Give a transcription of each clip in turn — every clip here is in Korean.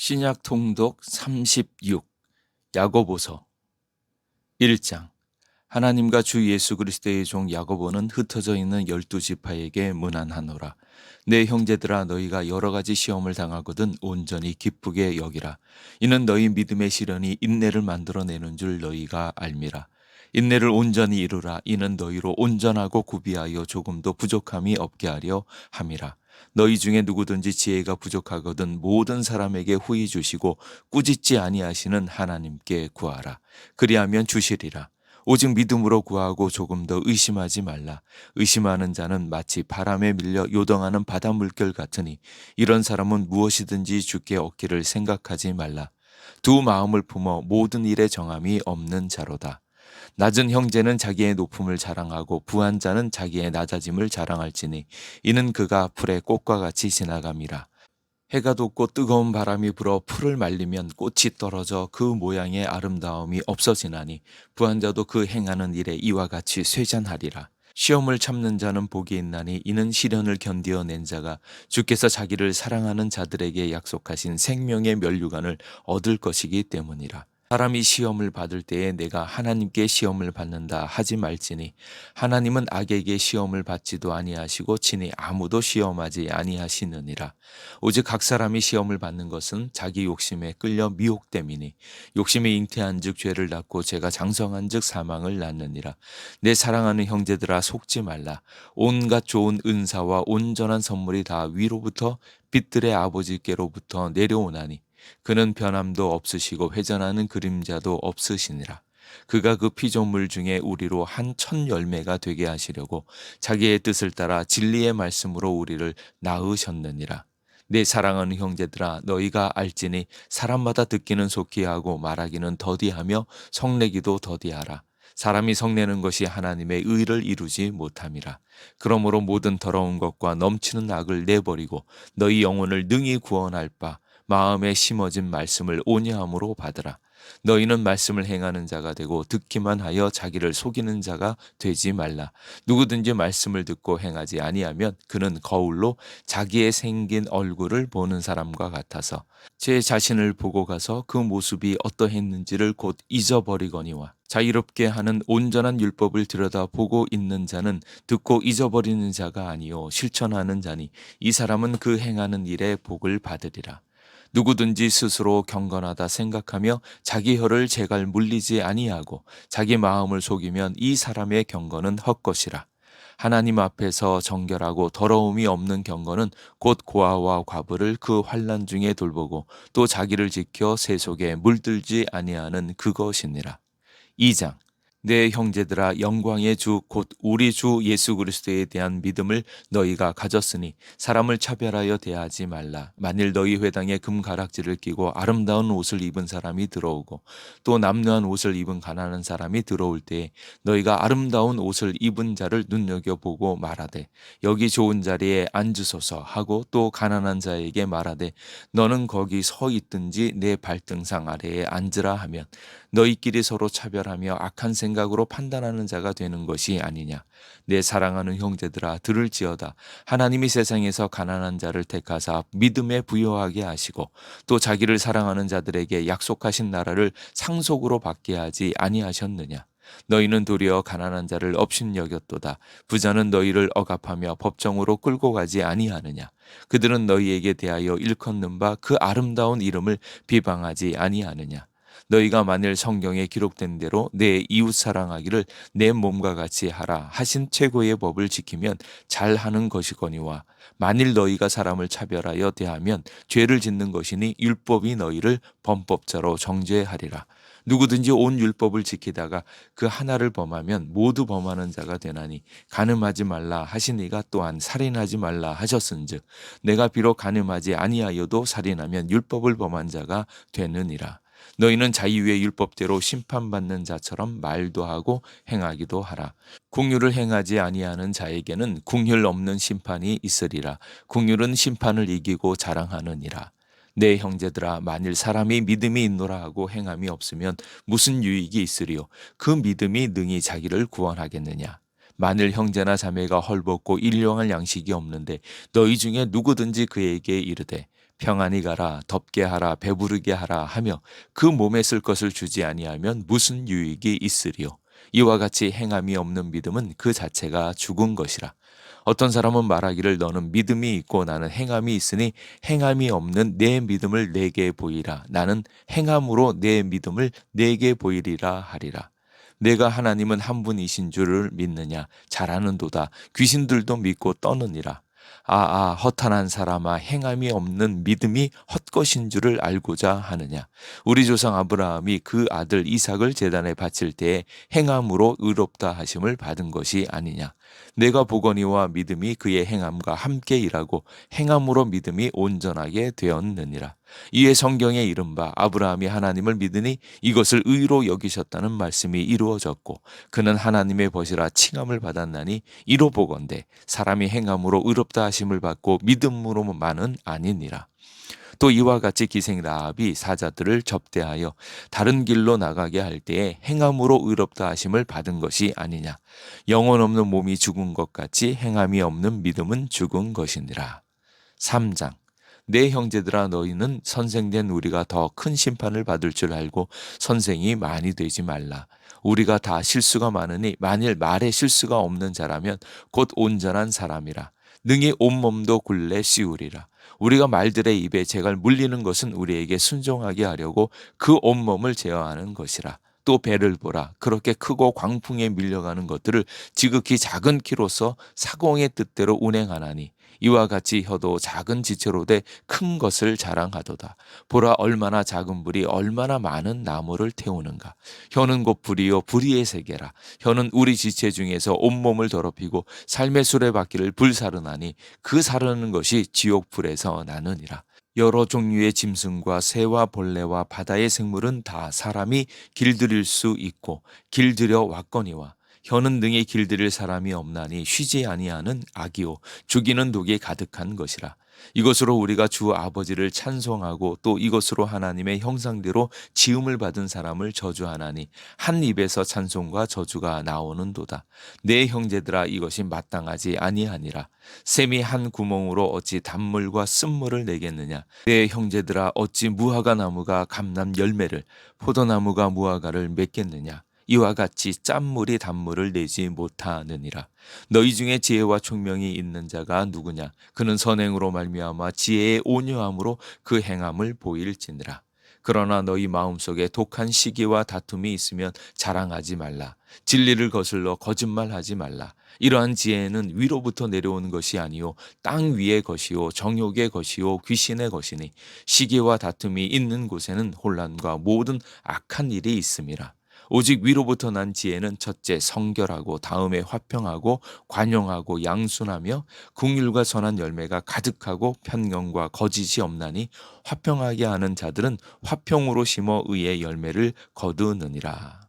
신약 통독 36 야고보서 1장. 하나님과 주 예수 그리스도의 종 야고보는 흩어져 있는 12지파에게 문안하노라. 내 형제들아, 너희가 여러 가지 시험을 당하거든 온전히 기쁘게 여기라. 이는 너희 믿음의 시련이 인내를 만들어내는 줄 너희가 알미라. 인내를 온전히 이루라. 이는 너희로 온전하고 구비하여 조금도 부족함이 없게 하려 함이라. 너희 중에 누구든지 지혜가 부족하거든 모든 사람에게 후히 주시고 꾸짖지 아니하시는 하나님께 구하라. 그리하면 주시리라. 오직 믿음으로 구하고 조금 더 의심하지 말라. 의심하는 자는 마치 바람에 밀려 요동하는 바다 물결 같으니 이런 사람은 무엇이든지 주께 얻기를 생각하지 말라. 두 마음을 품어 모든 일에 정함이 없는 자로다. 낮은 형제는 자기의 높음을 자랑하고 부한 자는 자기의 낮아짐을 자랑할지니 이는 그가 풀의 꽃과 같이 지나감이라. 해가 돋고 뜨거운 바람이 불어 풀을 말리면 꽃이 떨어져 그 모양의 아름다움이 없어지나니 부한 자도 그 행하는 일에 이와 같이 쇠잔하리라. 시험을 참는 자는 복이 있나니 이는 시련을 견디어낸 자가 주께서 자기를 사랑하는 자들에게 약속하신 생명의 면류관을 얻을 것이기 때문이라. 사람이 시험을 받을 때에 내가 하나님께 시험을 받는다 하지 말지니 하나님은 악에게 시험을 받지도 아니하시고 친히 아무도 시험하지 아니하시느니라. 오직 각 사람이 시험을 받는 것은 자기 욕심에 끌려 미혹됨이니 욕심이 잉태한즉 죄를 낳고 죄가 장성한즉 사망을 낳느니라. 내 사랑하는 형제들아, 속지 말라. 온갖 좋은 은사와 온전한 선물이 다 위로부터 빛들의 아버지께로부터 내려오나니 그는 변함도 없으시고 회전하는 그림자도 없으시니라. 그가 그 피조물 중에 우리로 한 첫 열매가 되게 하시려고 자기의 뜻을 따라 진리의 말씀으로 우리를 낳으셨느니라. 내 사랑하는 형제들아, 너희가 알지니 사람마다 듣기는 속히 하고 말하기는 더디하며 성내기도 더디하라. 사람이 성내는 것이 하나님의 의를 이루지 못함이라. 그러므로 모든 더러운 것과 넘치는 악을 내버리고 너희 영혼을 능히 구원할 바 마음에 심어진 말씀을 온유함으로 받으라. 너희는 말씀을 행하는 자가 되고 듣기만 하여 자기를 속이는 자가 되지 말라. 누구든지 말씀을 듣고 행하지 아니하면 그는 거울로 자기의 생긴 얼굴을 보는 사람과 같아서 제 자신을 보고 가서 그 모습이 어떠했는지를 곧 잊어버리거니와 자유롭게 하는 온전한 율법을 들여다보고 있는 자는 듣고 잊어버리는 자가 아니요 실천하는 자니 이 사람은 그 행하는 일에 복을 받으리라. 누구든지 스스로 경건하다 생각하며 자기 혀를 제갈 물리지 아니하고 자기 마음을 속이면 이 사람의 경건은 헛것이라. 하나님 앞에서 정결하고 더러움이 없는 경건은 곧 고아와 과부를 그 환난 중에 돌보고 또 자기를 지켜 세속에 물들지 아니하는 그것이니라. 2장. 내 형제들아, 영광의 주 곧 우리 주 예수 그리스도에 대한 믿음을 너희가 가졌으니 사람을 차별하여 대하지 말라. 만일 너희 회당에 금가락지를 끼고 아름다운 옷을 입은 사람이 들어오고 또 남루한 옷을 입은 가난한 사람이 들어올 때에 너희가 아름다운 옷을 입은 자를 눈여겨보고 말하되 여기 좋은 자리에 앉으소서 하고 또 가난한 자에게 말하되 너는 거기 서 있든지 내 발등상 아래에 앉으라 하면 너희끼리 서로 차별하며 악한 생각으로 판단하는 자가 되는 것이 아니냐. 내 사랑하는 형제들아, 들을지어다. 하나님이 세상에서 가난한 자를 택하사 믿음에 부여하게 하시고 또 자기를 사랑하는 자들에게 약속하신 나라를 상속으로 받게 하지 아니하셨느냐. 너희는 도리어 가난한 자를 업신여겼도다. 부자는 너희를 억압하며 법정으로 끌고 가지 아니하느냐. 그들은 너희에게 대하여 일컫는 바 그 아름다운 이름을 비방하지 아니하느냐. 너희가 만일 성경에 기록된 대로 내 이웃 사랑하기를 내 몸과 같이 하라 하신 최고의 법을 지키면 잘하는 것이거니와 만일 너희가 사람을 차별하여 대하면 죄를 짓는 것이니 율법이 너희를 범법자로 정죄하리라. 누구든지 온 율법을 지키다가 그 하나를 범하면 모두 범하는 자가 되나니 간음하지 말라 하신 이가 또한 살인하지 말라 하셨은즉 내가 비록 간음하지 아니하여도 살인하면 율법을 범한 자가 되느니라. 너희는 자유의 율법대로 심판받는 자처럼 말도 하고 행하기도 하라. 긍휼을 행하지 아니하는 자에게는 긍휼 없는 심판이 있으리라. 긍휼은 심판을 이기고 자랑하느니라. 내 형제들아, 만일 사람이 믿음이 있노라 하고 행함이 없으면 무슨 유익이 있으리요? 그 믿음이 능히 자기를 구원하겠느냐? 만일 형제나 자매가 헐벗고 일용할 양식이 없는데 너희 중에 누구든지 그에게 이르되 평안히 가라 덥게 하라 배부르게 하라 하며 그 몸에 쓸 것을 주지 아니하면 무슨 유익이 있으리요. 이와 같이 행함이 없는 믿음은 그 자체가 죽은 것이라. 어떤 사람은 말하기를 너는 믿음이 있고 나는 행함이 있으니 행함이 없는 내 믿음을 내게 보이라. 나는 행함으로 내 믿음을 내게 보이리라 하리라. 내가 하나님은 한 분이신 줄을 믿느냐? 잘 아는도다. 귀신들도 믿고 떠느니라. 허탄한 사람아, 행함이 없는 믿음이 헛것인 줄을 알고자 하느냐? 우리 조상 아브라함이 그 아들 이삭을 제단에 바칠 때에 행함으로 의롭다 하심을 받은 것이 아니냐? 내가 보거니와 믿음이 그의 행함과 함께 일하고 행함으로 믿음이 온전하게 되었느니라. 이에 성경에 이른바 아브라함이 하나님을 믿으니 이것을 의로 여기셨다는 말씀이 이루어졌고 그는 하나님의 벗이라 칭함을 받았나니 이로 보건대 사람이 행함으로 의롭다 하심을 받고 믿음으로만은 아니니라. 또 이와 같이 기생 라합이 사자들을 접대하여 다른 길로 나가게 할 때에 행함으로 의롭다 하심을 받은 것이 아니냐. 영혼 없는 몸이 죽은 것 같이 행함이 없는 믿음은 죽은 것이니라. 3장. 내 형제들아 너희는 선생된 우리가 더 큰 심판을 받을 줄 알고 선생이 많이 되지 말라. 우리가 다 실수가 많으니 만일 말에 실수가 없는 자라면 곧 온전한 사람이라. 능히 온몸도 굴레 씌우리라. 우리가 말들의 입에 재갈 물리는 것은 우리에게 순종하게 하려고 그 온몸을 제어하는 것이라. 또 배를 보라. 그렇게 크고 광풍에 밀려가는 것들을 지극히 작은 키로서 사공의 뜻대로 운행하나니 이와 같이 혀도 작은 지체로 돼 큰 것을 자랑하도다. 보라 얼마나 작은 불이 얼마나 많은 나무를 태우는가. 혀는 곧 불이요 불의의 세계라. 혀는 우리 지체 중에서 온몸을 더럽히고 삶의 수레바퀴를 불사르나니 그 사르는 것이 지옥 불에서 나느니라. 여러 종류의 짐승과 새와 벌레와 바다의 생물은 다 사람이 길들일 수 있고 길들여 왔거니와 혀는 능히 길들일 사람이 없나니 쉬지 아니하는 악이요 죽이는 독이 가득한 것이라. 이것으로 우리가 주 아버지를 찬송하고 또 이것으로 하나님의 형상대로 지음을 받은 사람을 저주하나니 한 입에서 찬송과 저주가 나오는도다. 내 형제들아 이것이 마땅하지 아니하니라. 샘이 한 구멍으로 어찌 단물과 쓴물을 내겠느냐. 내 형제들아 어찌 무화과 나무가 감람 열매를 포도나무가 무화과를 맺겠느냐. 이와 같이 짠물이 단물을 내지 못하느니라. 너희 중에 지혜와 총명이 있는 자가 누구냐? 그는 선행으로 말미암아 지혜의 온유함으로 그 행함을 보일지니라. 그러나 너희 마음속에 독한 시기와 다툼이 있으면 자랑하지 말라. 진리를 거슬러 거짓말하지 말라. 이러한 지혜는 위로부터 내려오는 것이 아니요 땅 위의 것이요 정욕의 것이요 귀신의 것이니 시기와 다툼이 있는 곳에는 혼란과 모든 악한 일이 있음이라. 오직 위로부터 난 지혜는 첫째 성결하고 다음에 화평하고 관용하고 양순하며 긍휼과 선한 열매가 가득하고 편견과 거짓이 없나니 화평하게 하는 자들은 화평으로 심어 의의 열매를 거두느니라.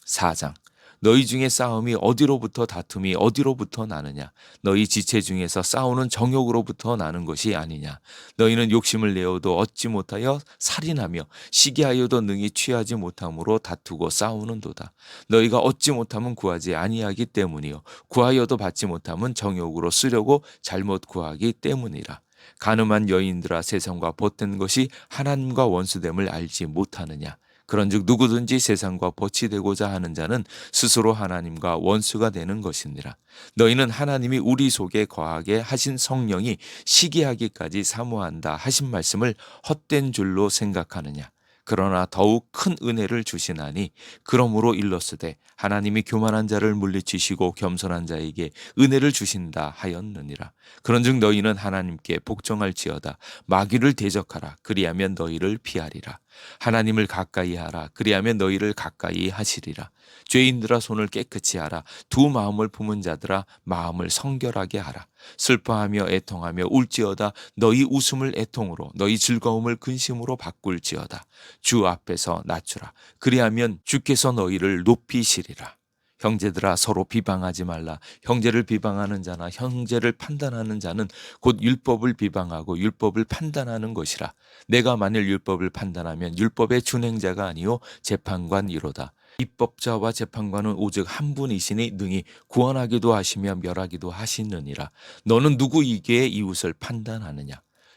4장. 너희 중에 싸움이 어디로부터 다툼이 어디로부터 나느냐? 너희 지체 중에서 싸우는 정욕으로부터 나는 것이 아니냐? 너희는 욕심을 내어도 얻지 못하여 살인하며 시기하여도 능히 취하지 못함으로 다투고 싸우는도다. 너희가 얻지 못하면 구하지 아니하기 때문이요 구하여도 받지 못하면 정욕으로 쓰려고 잘못 구하기 때문이라. 가늠한 여인들아 세상과 벗된 것이 하나님과 원수됨을 알지 못하느냐? 그런즉 누구든지 세상과 벗이 되고자 하는 자는 스스로 하나님과 원수가 되는 것이니라. 너희는 하나님이 우리 속에 거하게 하신 성령이 시기하기까지 사모한다 하신 말씀을 헛된 줄로 생각하느냐. 그러나 더욱 큰 은혜를 주시나니 그러므로 일렀으되 하나님이 교만한 자를 물리치시고 겸손한 자에게 은혜를 주신다 하였느니라. 그런즉 너희는 하나님께 복종할지어다. 마귀를 대적하라. 그리하면 너희를 피하리라. 하나님을 가까이 하라. 그리하면 너희를 가까이 하시리라. 죄인들아 손을 깨끗이 하라. 두 마음을 품은 자들아 마음을 성결하게 하라. 슬퍼하며 애통하며 울지어다. 너희 웃음을 애통으로 너희 즐거움을 근심으로 바꿀지어다. 주 앞에서 낮추라. 그리하면 주께서 너희를 높이시리라. 형제들아 서로 비방하지 말라. 형제를 비방하는 자나 형제를 판단하는 자는 곧 율법을 비방하고 율법을 판단하는 것이라. 내가 만일 율법을 판단하면 율법의 준행자가 아니요 재판관이로다. 입법자와 재판관은 오직 한 분이시니 능히 구원하기도 하시며 멸하기도 하시느니라. 너는 누구이기에 이웃을 판단하느냐?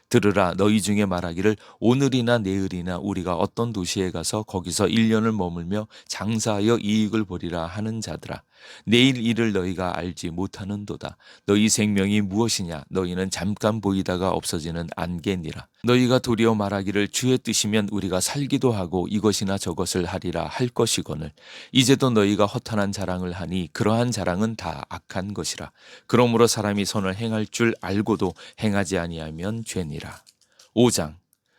들으라, 너희 중에 말하기를 오늘이나 내일이나 우리가 어떤 도시에 가서 거기서 1년을 머물며 장사하여 이익을 보리라 하는 자들아, 내일 일을 너희가 알지 못하는도다. 너희 생명이 무엇이냐? 너희는 잠깐 보이다가 없어지는 안개니라. 너희가 도리어 말하기를 주의 뜻이면 우리가 살기도 하고 이것이나 저것을 하리라 할 것이거늘, 이제도 너희가 허탄한 자랑을 하니 그러한 자랑은 다 악한 것이라. 그러므로 사람이 선을 행할 줄 알고도 행하지 아니하면 죄니라. 5장.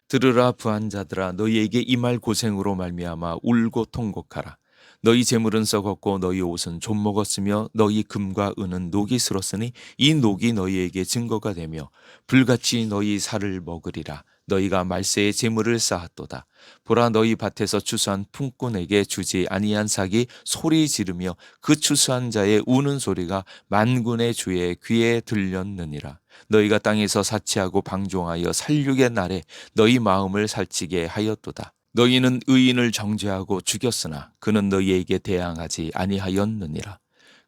들으라, 부한 자들아, 너희에게 이 말 고생으로 말미암아 울고 통곡하라. 너희 재물은 썩었고 너희 옷은 좀 먹었으며 너희 금과 은은 녹이 슬었으니 이 녹이 너희에게 증거가 되며 불같이 너희 살을 먹으리라. 너희가 말세의 재물을 쌓았도다. 보라, 너희 밭에서 추수한 품꾼에게 주지 아니한 삭이 소리 지르며 그 추수한 자의 우는 소리가 만군의 주의 귀에 들렸느니라. 너희가 땅에서 사치하고 방종하여 살육의 날에 너희 마음을 살찌게 하였도다. 너희는 의인을 정죄하고 죽였으나 그는 너희에게 대항하지 아니하였느니라.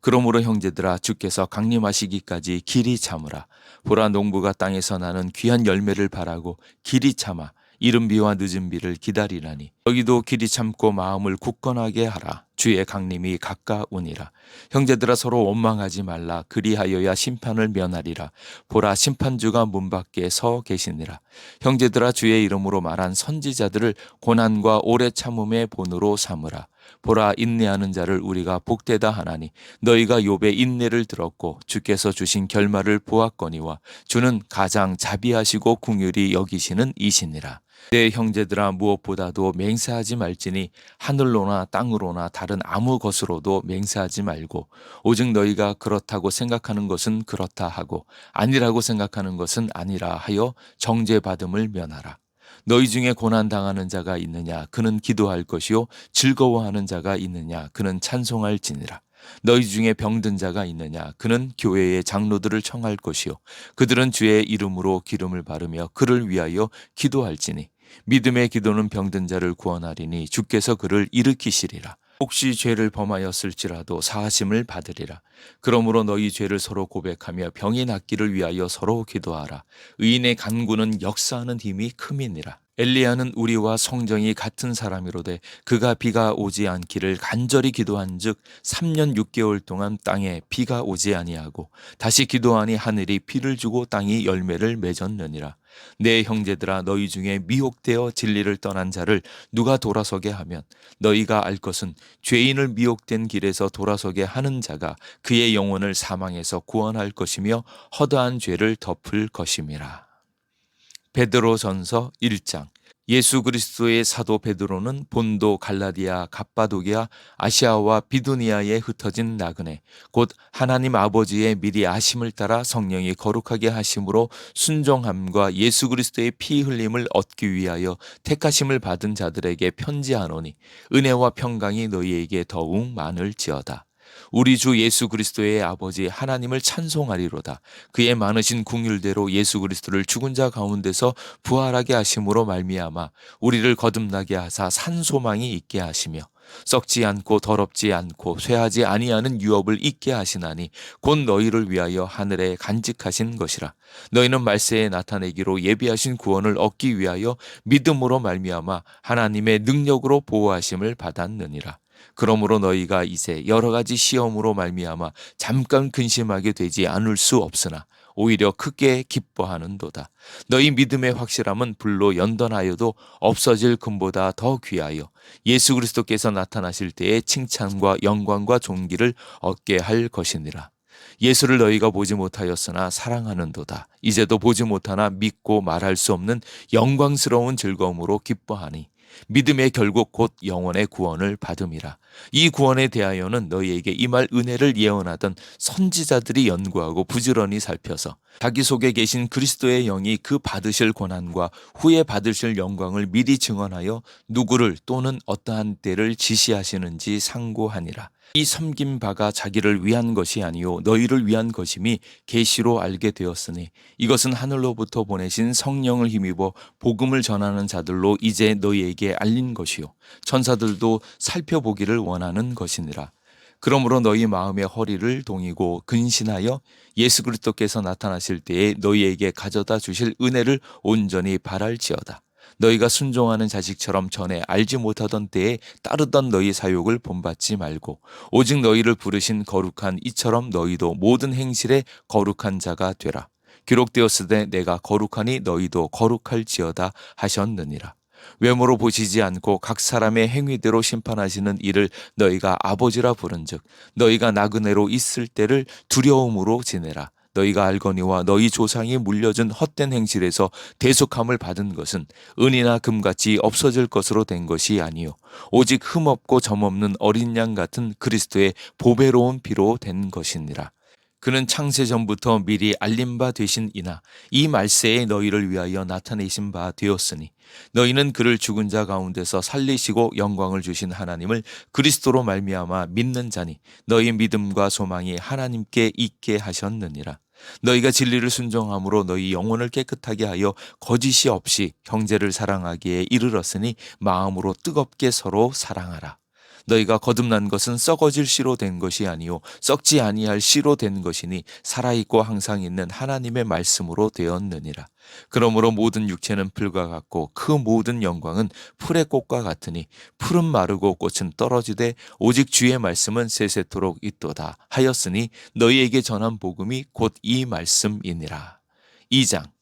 그러므로 형제들아, 주께서 강림하시기까지 길이 참으라. 보라, 농부가 땅에서 나는 귀한 열매를 바라고 길이 참아 이른 비와 늦은 비를 기다리라니, 너희도 길이 참고 마음을 굳건하게 하라. 주의 강림이 가까우니라. 형제들아, 서로 원망하지 말라. 그리하여야 심판을 면하리라. 보라, 심판주가 문 밖에 서 계시니라. 형제들아, 주의 이름으로 말한 선지자들을 고난과 오래 참음의 본으로 삼으라. 보라, 인내하는 자를 우리가 복되다 하나니 너희가 욥의 인내를 들었고 주께서 주신 결말을 보았거니와 주는 가장 자비하시고 긍휼히 여기시는 이시니라. 내 형제들아, 무엇보다도 맹세하지 말지니 하늘로나 땅으로나 다른 아무 것으로도 맹세하지 말고 오직 너희가 그렇다고 생각하는 것은 그렇다 하고 아니라고 생각하는 것은 아니라 하여 정죄받음을 면하라. 너희 중에 고난당하는 자가 있느냐? 그는 기도할 것이요. 즐거워하는 자가 있느냐? 그는 찬송할지니라. 너희 중에 병든 자가 있느냐? 그는 교회의 장로들을 청할 것이요. 그들은 주의 이름으로 기름을 바르며 그를 위하여 기도할지니, 믿음의 기도는 병든 자를 구원하리니 주께서 그를 일으키시리라. 혹시 죄를 범하였을지라도 사하심을 받으리라. 그러므로 너희 죄를 서로 고백하며 병이 낫기를 위하여 서로 기도하라. 의인의 간구는 역사하는 힘이 큼이니라. 엘리야는 우리와 성정이 같은 사람이로되 그가 비가 오지 않기를 간절히 기도한즉 3년 6개월 동안 땅에 비가 오지 아니하고 다시 기도하니 하늘이 비를 주고 땅이 열매를 맺었느니라. 내 형제들아, 너희 중에 미혹되어 진리를 떠난 자를 누가 돌아서게 하면 너희가 알 것은 죄인을 미혹된 길에서 돌아서게 하는 자가 그의 영혼을 사망에서 구원할 것이며 허다한 죄를 덮을 것임이라. 베드로전서 1장. 예수 그리스도의 사도 베드로는 본도, 갈라디아, 갑바도기아, 아시아와 비두니아에 흩어진 나그네 곧 하나님 아버지의 미리 아심을 따라 성령이 거룩하게 하심으로 순종함과 예수 그리스도의 피 흘림을 얻기 위하여 택하심을 받은 자들에게 편지하노니 은혜와 평강이 너희에게 더욱 많을지어다. 우리 주 예수 그리스도의 아버지 하나님을 찬송하리로다. 그의 많으신 긍휼대로 예수 그리스도를 죽은 자 가운데서 부활하게 하심으로 말미암아 우리를 거듭나게 하사 산 소망이 있게 하시며 썩지 않고 더럽지 않고 쇠하지 아니하는 유업을 있게 하시나니 곧 너희를 위하여 하늘에 간직하신 것이라. 너희는 말세에 나타내기로 예비하신 구원을 얻기 위하여 믿음으로 말미암아 하나님의 능력으로 보호하심을 받았느니라. 그러므로 너희가 이제 여러 가지 시험으로 말미암아 잠깐 근심하게 되지 않을 수 없으나 오히려 크게 기뻐하는도다. 너희 믿음의 확실함은 불로 연단하여도 없어질 금보다 더 귀하여 예수 그리스도께서 나타나실 때에 칭찬과 영광과 존귀를 얻게 할 것이니라. 예수를 너희가 보지 못하였으나 사랑하는도다. 이제도 보지 못하나 믿고 말할 수 없는 영광스러운 즐거움으로 기뻐하니 믿음의 결국 곧 영혼의 구원을 받음이라. 이 구원에 대하여는 너희에게 이 말 은혜를 예언하던 선지자들이 연구하고 부지런히 살펴서 자기 속에 계신 그리스도의 영이 그 받으실 고난과 후에 받으실 영광을 미리 증언하여 누구를 또는 어떠한 때를 지시하시는지 상고하니라. 이 섬긴 바가 자기를 위한 것이 아니요 너희를 위한 것임이 계시로 알게 되었으니 이것은 하늘로부터 보내신 성령을 힘입어 복음을 전하는 자들로 이제 너희에게 알린 것이요 천사들도 살펴보기를 원하는 것이니라. 그러므로 너희 마음의 허리를 동이고 근신하여 예수 그리스도께서 나타나실 때에 너희에게 가져다 주실 은혜를 온전히 바랄지어다. 너희가 순종하는 자식처럼 전에 알지 못하던 때에 따르던 너희 사욕을 본받지 말고 오직 너희를 부르신 거룩한 이처럼 너희도 모든 행실에 거룩한 자가 되라. 기록되었으되 내가 거룩하니 너희도 거룩할지어다 하셨느니라. 외모로 보시지 않고 각 사람의 행위대로 심판하시는 이를 너희가 아버지라 부른즉 너희가 나그네로 있을 때를 두려움으로 지내라. 너희가 알거니와 너희 조상이 물려준 헛된 행실에서 대속함을 받은 것은 은이나 금같이 없어질 것으로 된 것이 아니요 오직 흠없고 점없는 어린 양 같은 그리스도의 보배로운 피로 된 것이니라. 그는 창세 전부터 미리 알린 바 되신 이나 이 말세에 너희를 위하여 나타내신 바 되었으니 너희는 그를 죽은 자 가운데서 살리시고 영광을 주신 하나님을 그리스도로 말미암아 믿는 자니 너희 믿음과 소망이 하나님께 있게 하셨느니라. 너희가 진리를 순종함으로 너희 영혼을 깨끗하게 하여 거짓이 없이 형제를 사랑하기에 이르렀으니 마음으로 뜨겁게 서로 사랑하라. 너희가 거듭난 것은 썩어질 씨로 된 것이 아니요 썩지 아니할 씨로 된 것이니 살아있고 항상 있는 하나님의 말씀으로 되었느니라. 그러므로 모든 육체는 풀과 같고 그 모든 영광은 풀의 꽃과 같으니 풀은 마르고 꽃은 떨어지되 오직 주의 말씀은 세세토록 있도다 하였으니 너희에게 전한 복음이 곧 이 말씀이니라. 2장.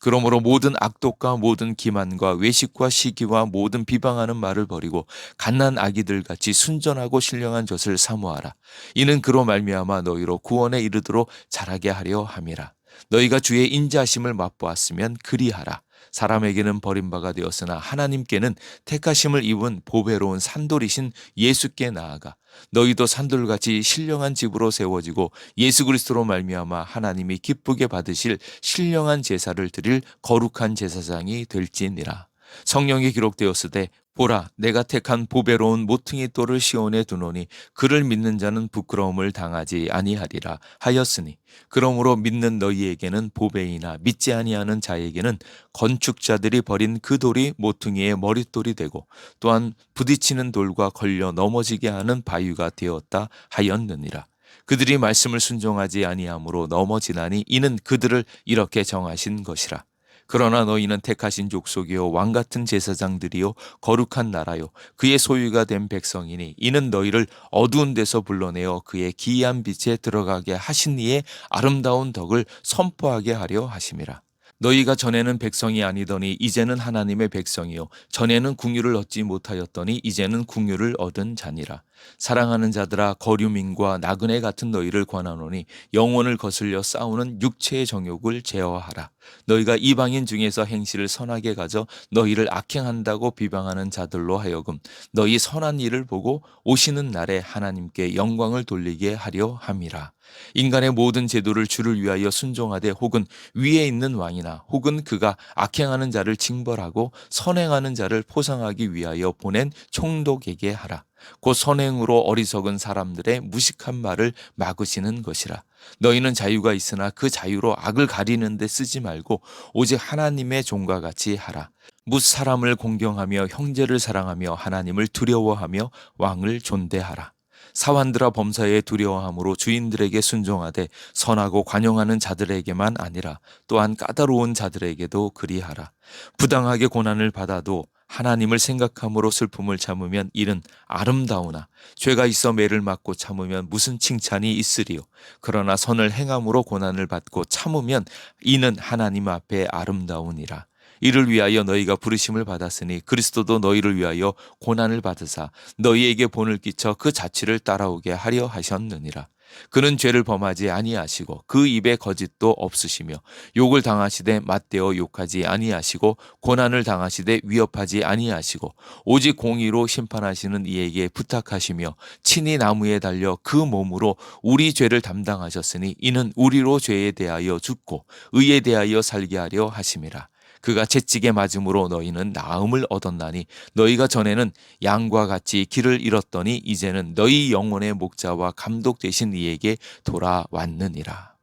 그러므로 모든 악독과 모든 기만과 외식과 시기와 모든 비방하는 말을 버리고 갓난 아기들 같이 순전하고 신령한 젖을 사모하라. 이는 그로 말미암아 너희로 구원에 이르도록 자라게 하려 함이라. 너희가 주의 인자하심을 맛보았으면 그리하라. 사람에게는 버림바가 되었으나 하나님께는 택하심을 입은 보배로운 산돌이신 예수께 나아가 너희도 산돌같이 신령한 집으로 세워지고 예수 그리스도로 말미암아 하나님이 기쁘게 받으실 신령한 제사를 드릴 거룩한 제사장이 될지니라. 성령이 기록되었으되 보라 내가 택한 보배로운 모퉁이 돌을 시온에 두노니 그를 믿는 자는 부끄러움을 당하지 아니하리라 하였으니 그러므로 믿는 너희에게는 보배이나 믿지 아니하는 자에게는 건축자들이 버린 그 돌이 모퉁이의 머릿돌이 되고 또한 부딪히는 돌과 걸려 넘어지게 하는 바위가 되었다 하였느니라. 그들이 말씀을 순종하지 아니하므로 넘어지나니 이는 그들을 이렇게 정하신 것이라. 그러나 너희는 택하신 족속이요 왕같은 제사장들이요 거룩한 나라요 그의 소유가 된 백성이니 이는 너희를 어두운 데서 불러내어 그의 기이한 빛에 들어가게 하신 이의 아름다운 덕을 선포하게 하려 하심이라. 너희가 전에는 백성이 아니더니 이제는 하나님의 백성이요 전에는 궁유를 얻지 못하였더니 이제는 궁유를 얻은 자니라. 사랑하는 자들아 거류민과 나그네 같은 너희를 권하노니 영혼을 거슬려 싸우는 육체의 정욕을 제어하라. 너희가 이방인 중에서 행실을 선하게 가져 너희를 악행한다고 비방하는 자들로 하여금 너희 선한 일을 보고 오시는 날에 하나님께 영광을 돌리게 하려 함이라. 인간의 모든 제도를 주를 위하여 순종하되 혹은 위에 있는 왕이나 혹은 그가 악행하는 자를 징벌하고 선행하는 자를 포상하기 위하여 보낸 총독에게 하라. 곧 선행으로 어리석은 사람들의 무식한 말을 막으시는 것이라. 너희는 자유가 있으나 그 자유로 악을 가리는 데 쓰지 말고 오직 하나님의 종과 같이 하라. 뭇 사람을 공경하며 형제를 사랑하며 하나님을 두려워하며 왕을 존대하라. 사환들아 범사에 두려워함으로 주인들에게 순종하되 선하고 관용하는 자들에게만 아니라 또한 까다로운 자들에게도 그리하라. 부당하게 고난을 받아도 하나님을 생각함으로 슬픔을 참으면 이는 아름다우나 죄가 있어 매를 맞고 참으면 무슨 칭찬이 있으리요. 그러나 선을 행함으로 고난을 받고 참으면 이는 하나님 앞에 아름다우니라. 이를 위하여 너희가 부르심을 받았으니 그리스도도 너희를 위하여 고난을 받으사 너희에게 본을 끼쳐 그 자취를 따라오게 하려 하셨느니라. 그는 죄를 범하지 아니하시고 그 입에 거짓도 없으시며 욕을 당하시되 맞대어 욕하지 아니하시고 고난을 당하시되 위협하지 아니하시고 오직 공의로 심판하시는 이에게 부탁하시며 친히 나무에 달려 그 몸으로 우리 죄를 담당하셨으니 이는 우리로 죄에 대하여 죽고 의에 대하여 살게 하려 하심이라. 그가 채찍에 맞음으로 너희는 나음을 얻었나니 너희가 전에는 양과 같이 길을 잃었더니 이제는 너희 영혼의 목자와 감독 되신 이에게 돌아왔느니라.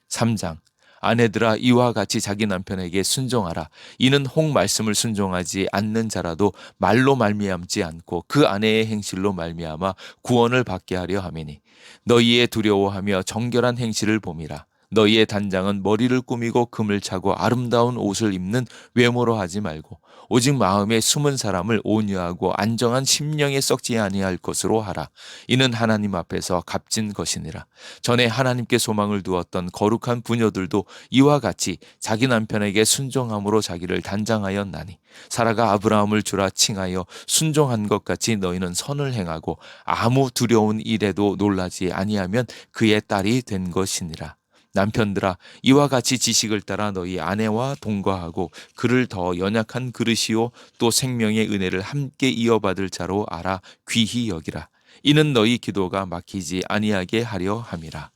3장. 아내들아 이와 같이 자기 남편에게 순종하라. 이는 혹 말씀을 순종하지 않는 자라도 말로 말미암지 않고 그 아내의 행실로 말미암아 구원을 받게 하려 함이니 너희의 두려워하며 정결한 행실을 봄이라. 너희의 단장은 머리를 꾸미고 금을 차고 아름다운 옷을 입는 외모로 하지 말고 오직 마음에 숨은 사람을 온유하고 안정한 심령에 썩지 아니할 것으로 하라. 이는 하나님 앞에서 값진 것이니라. 전에 하나님께 소망을 두었던 거룩한 부녀들도 이와 같이 자기 남편에게 순종함으로 자기를 단장하였나니 사라가 아브라함을 주라 칭하여 순종한 것 같이 너희는 선을 행하고 아무 두려운 일에도 놀라지 아니하면 그의 딸이 된 것이니라. 남편들아 이와 같이 지식을 따라 너희 아내와 동거하고 그를 더 연약한 그릇이요 또 생명의 은혜를 함께 이어받을 자로 알아 귀히 여기라. 이는 너희 기도가 막히지 아니하게 하려 함이라.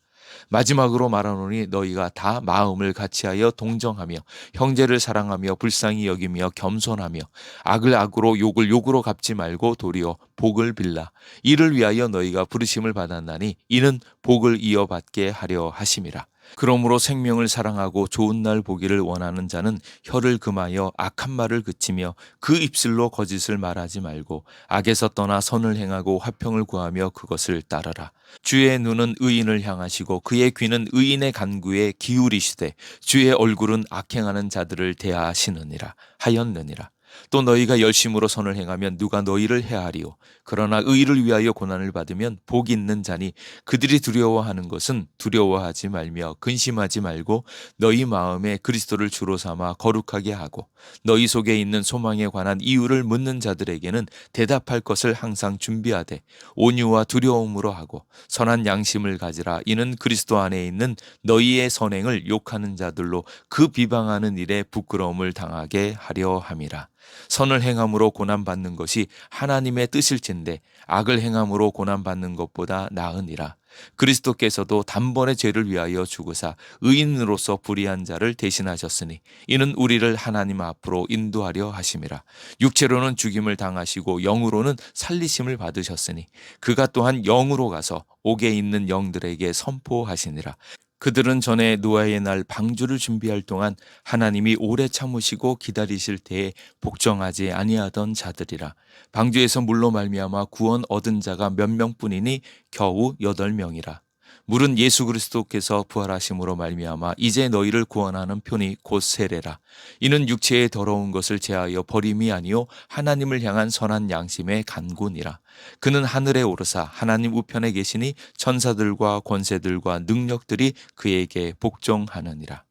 마지막으로 말하노니 너희가 다 마음을 같이하여 동정하며 형제를 사랑하며 불쌍히 여기며 겸손하며 악을 악으로 욕을 욕으로 갚지 말고 도리어 복을 빌라. 이를 위하여 너희가 부르심을 받았나니 이는 복을 이어받게 하려 하심이라. 그러므로 생명을 사랑하고 좋은 날 보기를 원하는 자는 혀를 금하여 악한 말을 그치며 그 입술로 거짓을 말하지 말고 악에서 떠나 선을 행하고 화평을 구하며 그것을 따르라. 주의 눈은 의인을 향하시고 그의 귀는 의인의 간구에 기울이시되 주의 얼굴은 악행하는 자들을 대하시느니라 하였느니라. 또 너희가 열심으로 선을 행하면 누가 너희를 해하리요. 그러나 의를 위하여 고난을 받으면 복이 있는 자니 그들이 두려워하는 것은 두려워하지 말며 근심하지 말고 너희 마음에 그리스도를 주로 삼아 거룩하게 하고 너희 속에 있는 소망에 관한 이유를 묻는 자들에게는 대답할 것을 항상 준비하되 온유와 두려움으로 하고 선한 양심을 가지라. 이는 그리스도 안에 있는 너희의 선행을 욕하는 자들로 그 비방하는 일에 부끄러움을 당하게 하려 함이라. 선을 행함으로 고난받는 것이 하나님의 뜻일진데 악을 행함으로 고난받는 것보다 나으니라. 그리스도께서도 단번에 죄를 위하여 죽으사 의인으로서 불의한 자를 대신하셨으니 이는 우리를 하나님 앞으로 인도하려 하심이라. 육체로는 죽임을 당하시고 영으로는 살리심을 받으셨으니 그가 또한 영으로 가서 옥에 있는 영들에게 선포하시니라. 그들은 전에 노아의 날 방주를 준비할 동안 하나님이 오래 참으시고 기다리실 때에 복종하지 아니하던 자들이라. 방주에서 물로 말미암아 구원 얻은 자가 몇 명뿐이니 겨우 8명이라. 물은 예수 그리스도께서 부활하심으로 말미암아 이제 너희를 구원하는 편이 곧 세례라. 이는 육체의 더러운 것을 제하여 버림이 아니요 하나님을 향한 선한 양심의 간구니라. 그는 하늘에 오르사 하나님 우편에 계시니 천사들과 권세들과 능력들이 그에게 복종하느니라.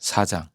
4장.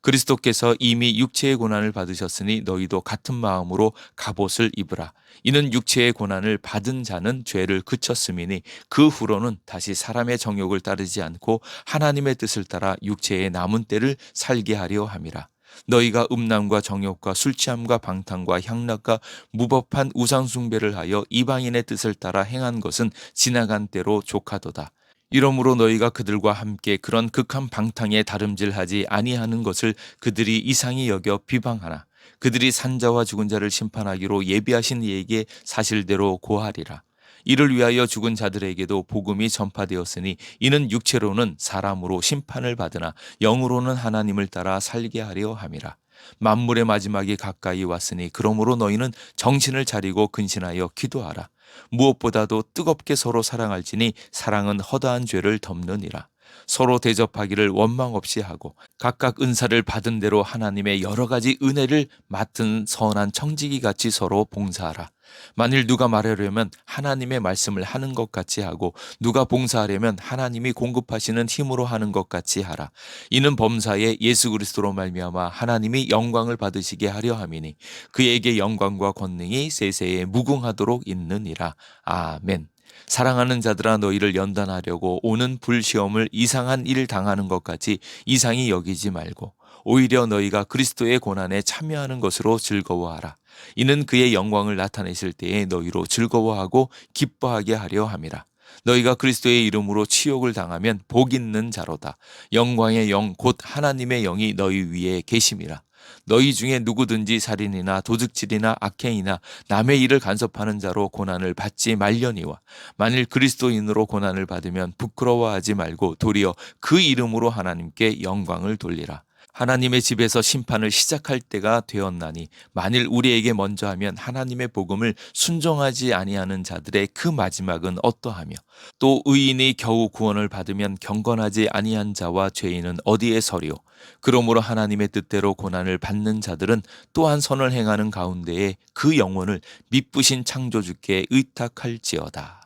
그리스도께서 이미 육체의 고난을 받으셨으니 너희도 같은 마음으로 갑옷을 입으라. 이는 육체의 고난을 받은 자는 죄를 그쳤음이니 그 후로는 다시 사람의 정욕을 따르지 않고 하나님의 뜻을 따라 육체의 남은 때를 살게 하려 함이라. 너희가 음란과 정욕과 술취함과 방탕과 향락과 무법한 우상숭배를 하여 이방인의 뜻을 따라 행한 것은 지나간 때로 족하도다. 이러므로 너희가 그들과 함께 그런 극한 방탕에 다름질하지 아니하는 것을 그들이 이상히 여겨 비방하나 그들이 산자와 죽은 자를 심판하기로 예비하신 이에게 사실대로 고하리라. 이를 위하여 죽은 자들에게도 복음이 전파되었으니 이는 육체로는 사람으로 심판을 받으나 영으로는 하나님을 따라 살게 하려 함이라. 만물의 마지막이 가까이 왔으니 그러므로 너희는 정신을 차리고 근신하여 기도하라. 무엇보다도 뜨겁게 서로 사랑할지니 사랑은 허다한 죄를 덮느니라. 서로 대접하기를 원망 없이 하고 각각 은사를 받은 대로 하나님의 여러 가지 은혜를 맡은 선한 청지기 같이 서로 봉사하라. 만일 누가 말하려면 하나님의 말씀을 하는 것 같이 하고 누가 봉사하려면 하나님이 공급하시는 힘으로 하는 것 같이 하라. 이는 범사에 예수 그리스도로 말미암아 하나님이 영광을 받으시게 하려 함이니 그에게 영광과 권능이 세세에 무궁하도록 있느니라. 아멘. 사랑하는 자들아 너희를 연단하려고 오는 불시험을 이상한 일 당하는 것 같이 이상히 여기지 말고 오히려 너희가 그리스도의 고난에 참여하는 것으로 즐거워하라. 이는 그의 영광을 나타내실 때에 너희로 즐거워하고 기뻐하게 하려 함이라. 너희가 그리스도의 이름으로 치욕을 당하면 복 있는 자로다. 영광의 영 곧 하나님의 영이 너희 위에 계심이라. 너희 중에 누구든지 살인이나 도둑질이나 악행이나 남의 일을 간섭하는 자로 고난을 받지 말려니와 만일 그리스도인으로 고난을 받으면 부끄러워하지 말고 도리어 그 이름으로 하나님께 영광을 돌리라. 하나님의 집에서 심판을 시작할 때가 되었나니 만일 우리에게 먼저 하면 하나님의 복음을 순종하지 아니하는 자들의 그 마지막은 어떠하며 또 의인이 겨우 구원을 받으면 경건하지 아니한 자와 죄인은 어디에 서리요. 그러므로 하나님의 뜻대로 고난을 받는 자들은 또한 선을 행하는 가운데에 그 영혼을 미쁘신 창조주께 의탁할지어다.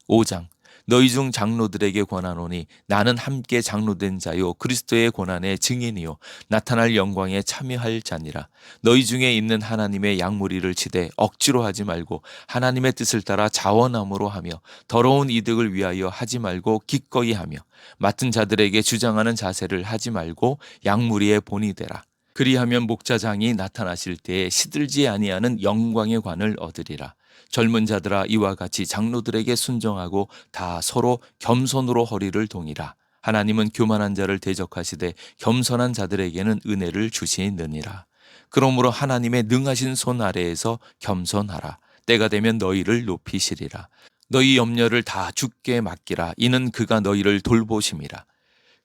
5장. 너희 중 장로들에게 권하노니 나는 함께 장로된 자요 그리스도의 고난의 증인이요 나타날 영광에 참여할 자니라. 너희 중에 있는 하나님의 양무리를 치되 억지로 하지 말고 하나님의 뜻을 따라 자원함으로 하며 더러운 이득을 위하여 하지 말고 기꺼이 하며 맡은 자들에게 주장하는 자세를 하지 말고 양무리의 본이 되라. 그리하면 목자장이 나타나실 때에 시들지 아니하는 영광의 관을 얻으리라. 젊은 자들아 이와 같이 장로들에게 순종하고 다 서로 겸손으로 허리를 동이라. 하나님은 교만한 자를 대적하시되 겸손한 자들에게는 은혜를 주시느니라. 그러므로 하나님의 능하신 손 아래에서 겸손하라. 때가 되면 너희를 높이시리라. 너희 염려를 다 주께 맡기라. 이는 그가 너희를 돌보심이라.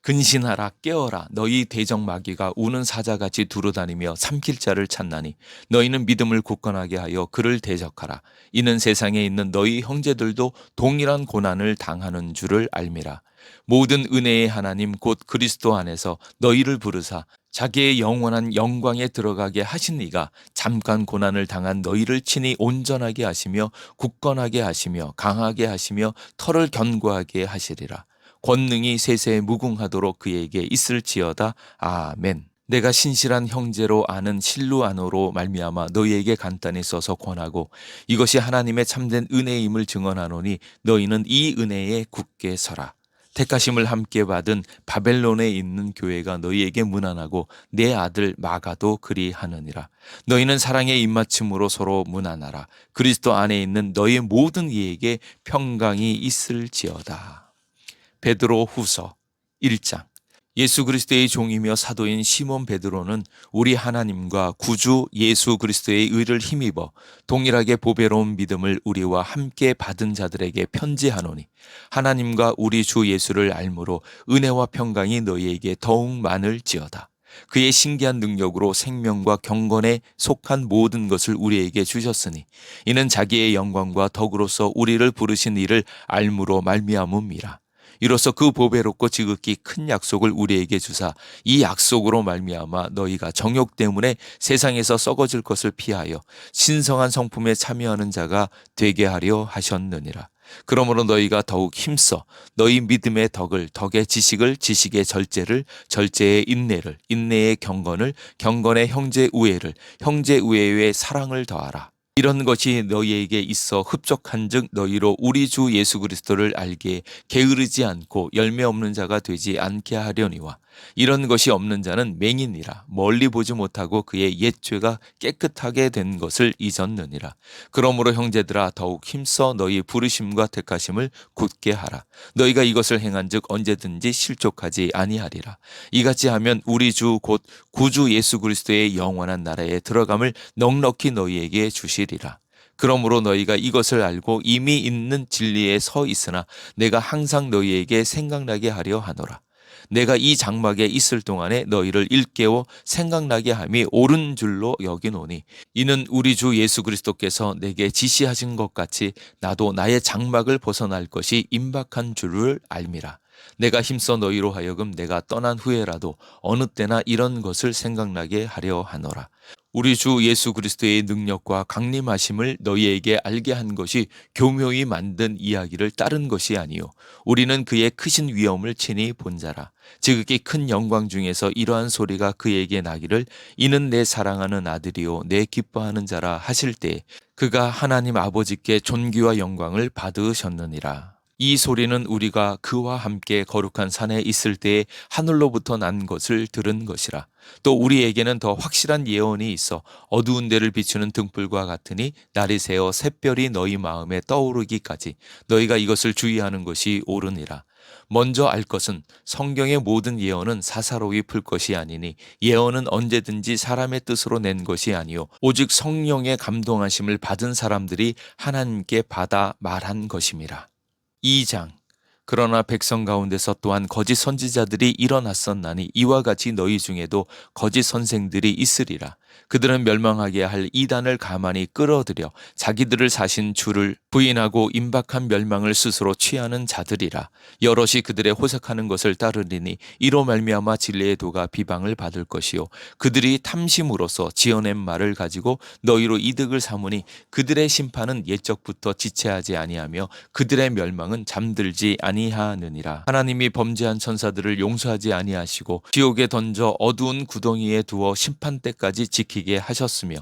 근신하라 깨어라 너희 대적 마귀가 우는 사자같이 두루다니며 삼킬 자를 찾나니 너희는 믿음을 굳건하게 하여 그를 대적하라. 이는 세상에 있는 너희 형제들도 동일한 고난을 당하는 줄을 알미라. 모든 은혜의 하나님 곧 그리스도 안에서 너희를 부르사 자기의 영원한 영광에 들어가게 하신 이가 잠깐 고난을 당한 너희를 친히 온전하게 하시며 굳건하게 하시며 강하게 하시며 털을 견고하게 하시리라. 권능이 세세에 무궁하도록 그에게 있을지어다. 아멘. 내가 신실한 형제로 아는 실루아노로 말미암아 너희에게 간단히 써서 권하고 이것이 하나님의 참된 은혜임을 증언하노니 너희는 이 은혜에 굳게 서라. 택하심을 함께 받은 바벨론에 있는 교회가 너희에게 문안하고 내 아들 마가도 그리하느니라. 너희는 사랑의 입맞춤으로 서로 문안하라. 그리스도 안에 있는 너희 모든 이에게 평강이 있을지어다. 베드로 후서 1장. 예수 그리스도의 종이며 사도인 시몬 베드로는 우리 하나님과 구주 예수 그리스도의 의를 힘입어 동일하게 보배로운 믿음을 우리와 함께 받은 자들에게 편지하노니 하나님과 우리 주 예수를 알므로 은혜와 평강이 너희에게 더욱 많을지어다. 그의 신기한 능력으로 생명과 경건에 속한 모든 것을 우리에게 주셨으니 이는 자기의 영광과 덕으로서 우리를 부르신 이를 알므로 말미암음이라. 이로써 그 보배롭고 지극히 큰 약속을 우리에게 주사 이 약속으로 말미암아 너희가 정욕 때문에 세상에서 썩어질 것을 피하여 신성한 성품에 참여하는 자가 되게 하려 하셨느니라. 그러므로 너희가 더욱 힘써 너희 믿음의 덕을 덕의 지식을 지식의 절제를 절제의 인내를 인내의 경건을 경건의 형제 우애를 형제 우애의 사랑을 더하라. 이런 것이 너희에게 있어 흡족한즉 너희로 우리 주 예수 그리스도를 알게 게으르지 않고 열매 없는 자가 되지 않게 하려니와 이런 것이 없는 자는 맹인이라 멀리 보지 못하고 그의 옛 죄가 깨끗하게 된 것을 잊었느니라. 그러므로 형제들아 더욱 힘써 너희 부르심과 택하심을 굳게 하라. 너희가 이것을 행한즉 언제든지 실족하지 아니하리라. 이같이 하면 우리 주 곧 구주 예수 그리스도의 영원한 나라에 들어감을 넉넉히 너희에게 주시리라. 그러므로 너희가 이것을 알고 이미 있는 진리에 서 있으나 내가 항상 너희에게 생각나게 하려 하노라. 내가 이 장막에 있을 동안에 너희를 일깨워 생각나게 함이 옳은 줄로 여기노니 이는 우리 주 예수 그리스도께서 내게 지시하신 것 같이 나도 나의 장막을 벗어날 것이 임박한 줄을 알미라. 내가 힘써 너희로 하여금 내가 떠난 후에라도 어느 때나 이런 것을 생각나게 하려 하노라. 우리 주 예수 그리스도의 능력과 강림하심을 너희에게 알게 한 것이 교묘히 만든 이야기를 따른 것이 아니요 우리는 그의 크신 위엄을 친히 본 자라. 지극히 큰 영광 중에서 이러한 소리가 그에게 나기를 이는 내 사랑하는 아들이요 내 기뻐하는 자라 하실 때 그가 하나님 아버지께 존귀와 영광을 받으셨느니라. 이 소리는 우리가 그와 함께 거룩한 산에 있을 때에 하늘로부터 난 것을 들은 것이라. 또 우리에게는 더 확실한 예언이 있어 어두운 데를 비추는 등불과 같으니 날이 새어 샛별이 너희 마음에 떠오르기까지 너희가 이것을 주의하는 것이 옳으니라. 먼저 알 것은 성경의 모든 예언은 사사로이 풀 것이 아니니 예언은 언제든지 사람의 뜻으로 낸 것이 아니요 오직 성령의 감동하심을 받은 사람들이 하나님께 받아 말한 것임이라. 2장. 그러나 백성 가운데서 또한 거짓 선지자들이 일어났었나니 이와 같이 너희 중에도 거짓 선생들이 있으리라. 그들은 멸망하게 할 이단을 가만히 끌어들여 자기들을 사신 주를 부인하고 임박한 멸망을 스스로 취하는 자들이라. 여럿이 그들의 호색하는 것을 따르리니 이로 말미암아 진리의 도가 비방을 받을 것이요 그들이 탐심으로써 지어낸 말을 가지고 너희로 이득을 삼으니 그들의 심판은 옛적부터 지체하지 아니하며 그들의 멸망은 잠들지 아니하느니라. 하나님이 범죄한 천사들을 용서하지 아니하시고 지옥에 던져 어두운 구덩이에 두어 심판 때까지 지키게 하셨으며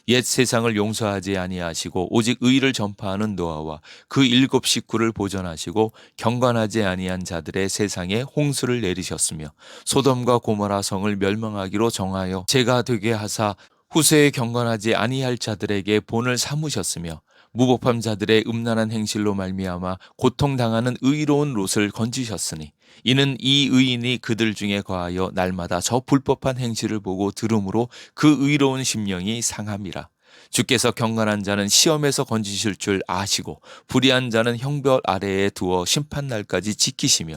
옛 세상을 용서하지 아니하시고 오직 의를 전파하는 노아와 그 7 식구를 보존하시고 경건하지 아니한 자들의 세상에 홍수를 내리셨으며 소돔과 고모라 성을 멸망하기로 정하여 재가 되게 하사 후세에 경건하지 아니할 자들에게 본을 삼으셨으며 무법한 자들의 음란한 행실로 말미암아 고통당하는 의로운 롯을 건지셨으니 이는 이 의인이 그들 중에 거하여 날마다 저 불법한 행실을 보고 들음으로 그 의로운 심령이 상함이라. 주께서 경건한 자는 시험에서 건지실 줄 아시고 불의한 자는 형벌 아래에 두어 심판날까지 지키시며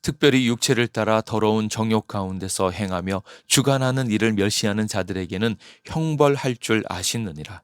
특별히 육체를 따라 더러운 정욕 가운데서 행하며 주관하는 일을 멸시하는 자들에게는 형벌할 줄 아시느니라.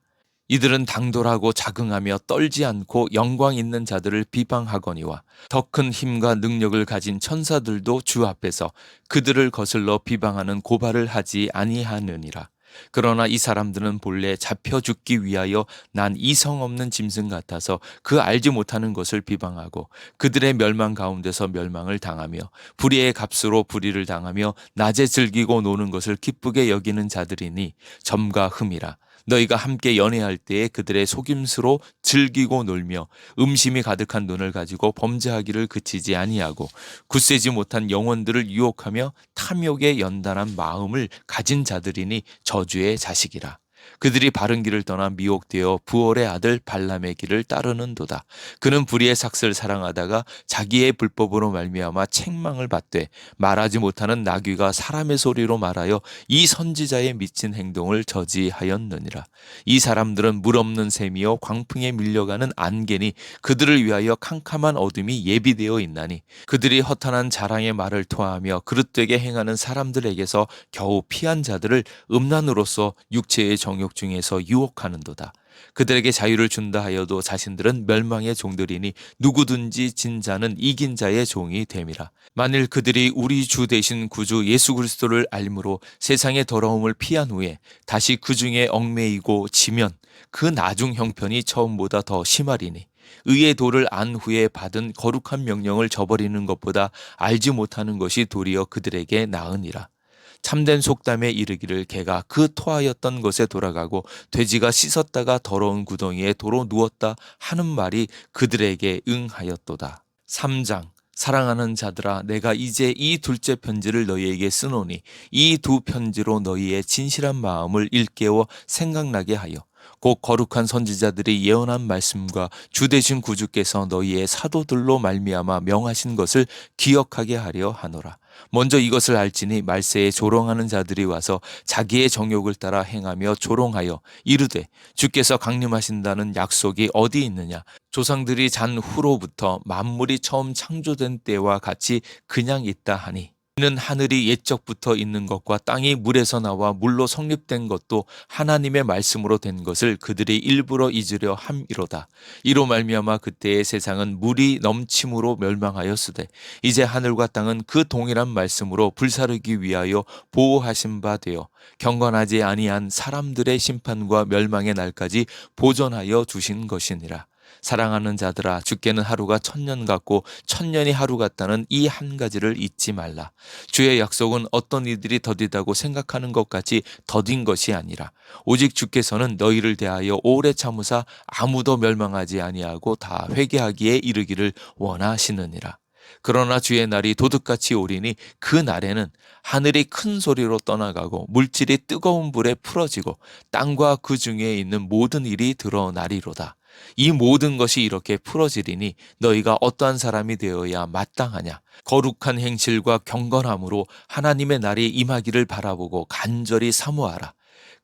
이들은 당돌하고 자긍하며 떨지 않고 영광 있는 자들을 비방하거니와 더 큰 힘과 능력을 가진 천사들도 주 앞에서 그들을 거슬러 비방하는 고발을 하지 아니하느니라. 그러나 이 사람들은 본래 잡혀 죽기 위하여 난 이성 없는 짐승 같아서 그 알지 못하는 것을 비방하고 그들의 멸망 가운데서 멸망을 당하며 불의의 값으로 불의를 당하며 낮에 즐기고 노는 것을 기쁘게 여기는 자들이니 점과 흠이라. 너희가 함께 연애할 때에 그들의 속임수로 즐기고 놀며 음심이 가득한 눈을 가지고 범죄하기를 그치지 아니하고 굳세지 못한 영혼들을 유혹하며 탐욕에 연단한 마음을 가진 자들이니 저주의 자식이라. 그들이 바른 길을 떠나 미혹되어 부올의 아들 발람의 길을 따르는도다. 그는 불의의 삭슬 사랑하다가 자기의 불법으로 말미암아 책망을 받되 말하지 못하는 나귀가 사람의 소리로 말하여 이 선지자의 미친 행동을 저지하였느니라. 이 사람들은 물 없는 샘이요 광풍에 밀려가는 안개니 그들을 위하여 캄캄한 어둠이 예비되어 있나니 그들이 허탄한 자랑의 말을 토하며 그릇되게 행하는 사람들에게서 겨우 피한 자들을 음란으로서 육체의 정욕 중에서 유혹하는도다. 그들에게 자유를 준다 하여도 자신들은 멸망의 종들이니 누구든지 진 자는 이긴 자의 종이 됨이라. 만일 그들이 우리 주 되신 구주 예수 그리스도를 알므로 세상의 더러움을 피한 후에 다시 그 중에 얽매이고 지면 그 나중 형편이 처음보다 더 심하리니 의의 도를 안 후에 받은 거룩한 명령을 저버리는 것보다 알지 못하는 것이 도리어 그들에게 나으니라. 참된 속담에 이르기를 개가 그 토하였던 것에 돌아가고 돼지가 씻었다가 더러운 구덩이에 도로 누웠다 하는 말이 그들에게 응하였도다. 3장. 사랑하는 자들아 내가 이제 이 둘째 편지를 너희에게 쓰노니 이 두 편지로 너희의 진실한 마음을 일깨워 생각나게 하여 곧 거룩한 선지자들이 예언한 말씀과 주 되신 구주께서 너희의 사도들로 말미암아 명하신 것을 기억하게 하려 하노라. 먼저 이것을 알지니 말세에 조롱하는 자들이 와서 자기의 정욕을 따라 행하며 조롱하여 이르되 주께서 강림하신다는 약속이 어디 있느냐. 조상들이 잔 후로부터 만물이 처음 창조된 때와 같이 그냥 있다 하니 이는 하늘이 옛적부터 있는 것과 땅이 물에서 나와 물로 성립된 것도 하나님의 말씀으로 된 것을 그들이 일부러 잊으려 함이로다. 이로 말미암아 그때의 세상은 물이 넘침으로 멸망하였으되 이제 하늘과 땅은 그 동일한 말씀으로 불사르기 위하여 보호하신 바 되어 경건하지 아니한 사람들의 심판과 멸망의 날까지 보존하여 두신 것이니라. 사랑하는 자들아, 주께는 하루가 천년 같고 천년이 하루 같다는 이 한 가지를 잊지 말라. 주의 약속은 어떤 이들이 더디다고 생각하는 것 같이 더딘 것이 아니라 오직 주께서는 너희를 대하여 오래 참으사 아무도 멸망하지 아니하고 다 회개하기에 이르기를 원하시느니라. 그러나 주의 날이 도둑같이 오리니 그 날에는 하늘이 큰 소리로 떠나가고 물질이 뜨거운 불에 풀어지고 땅과 그 중에 있는 모든 일이 드러나리로다. 이 모든 것이 이렇게 풀어지리니 너희가 어떠한 사람이 되어야 마땅하냐? 거룩한 행실과 경건함으로 하나님의 날이 임하기를 바라보고 간절히 사모하라.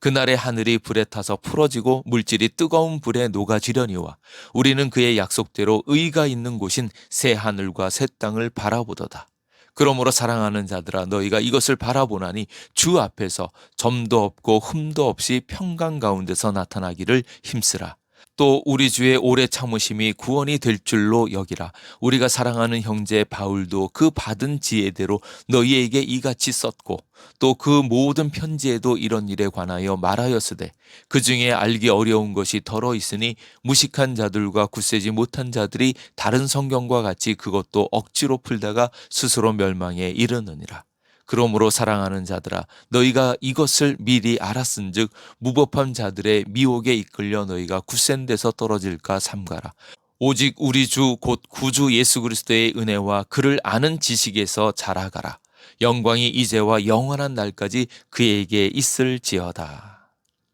그날의 하늘이 불에 타서 풀어지고 물질이 뜨거운 불에 녹아지려니와 우리는 그의 약속대로 의가 있는 곳인 새 하늘과 새 땅을 바라보도다. 그러므로 사랑하는 자들아, 너희가 이것을 바라보나니 주 앞에서 점도 없고 흠도 없이 평강 가운데서 나타나기를 힘쓰라. 또 우리 주의 오래 참으심이 구원이 될 줄로 여기라. 우리가 사랑하는 형제 바울도 그 받은 지혜대로 너희에게 이같이 썼고 또 그 모든 편지에도 이런 일에 관하여 말하였으되 그 중에 알기 어려운 것이 덜어 있으니 무식한 자들과 굳세지 못한 자들이 다른 성경과 같이 그것도 억지로 풀다가 스스로 멸망에 이르느니라. 그러므로 사랑하는 자들아, 너희가 이것을 미리 알았은즉 무법한 자들의 미혹에 이끌려 너희가 굳센 데서 떨어질까 삼가라. 오직 우리 주 곧 구주 예수 그리스도의 은혜와 그를 아는 지식에서 자라가라. 영광이 이제와 영원한 날까지 그에게 있을지어다.